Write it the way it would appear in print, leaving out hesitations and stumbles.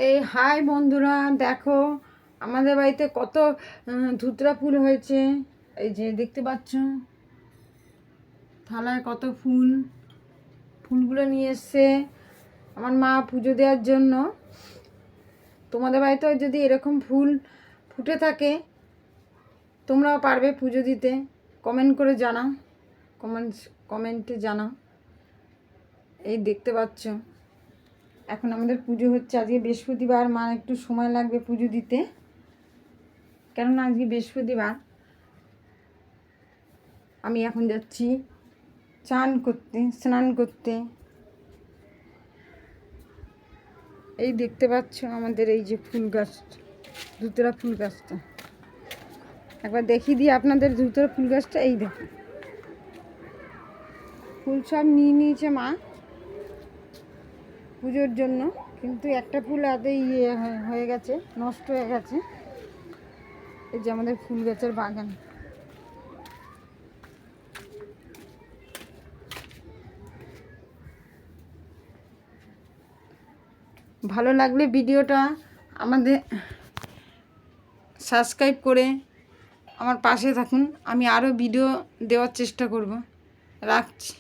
এই হাই বন্ধুরা, দেখো আমাদের বাড়িতে কত ধুতরা ফুল হয়েছে। এই যে দেখতে পাচ্ছ থালায় কত ফুল। ফুলগুলো নিয়ে এসছে আমার মা পুজো দেওয়ার জন্য। তোমাদের বাড়িতেও যদি এরকম ফুল ফুটে থাকে তোমরাও পারবে পুজো দিতে। কমেন্ট করে জানাও, কমেন্টে জানাও। এই দেখতে পাচ্ছ এখন আমাদের পুজো হচ্ছে। আজকে বৃহস্পতিবার, মা একটু সময় লাগবে পুজো দিতে, কেননা আজকে বৃহস্পতিবার। আমি এখন যাচ্ছি স্নান করতে। এই দেখতে পাচ্ছ আমাদের এই যে ফুল গাছ, ধুতরা ফুল গাছটা একবার দেখিয়ে দিই আপনাদের। ধুতরা ফুল গাছটা এই দেখো, ফুল সব নিয়ে নিয়েছে মা পুজোর জন্য, কিন্তু একটা ফুল আদে হয়ে গেছে, নষ্ট হয়ে গেছে। এই যে আমাদের ফুল গাছের বাগান। ভালো লাগলে ভিডিওটা আমাদের সাবস্ক্রাইব করে আমার পাশে থাকুন। আমি আরও ভিডিও দেওয়ার চেষ্টা করব। রাখছি।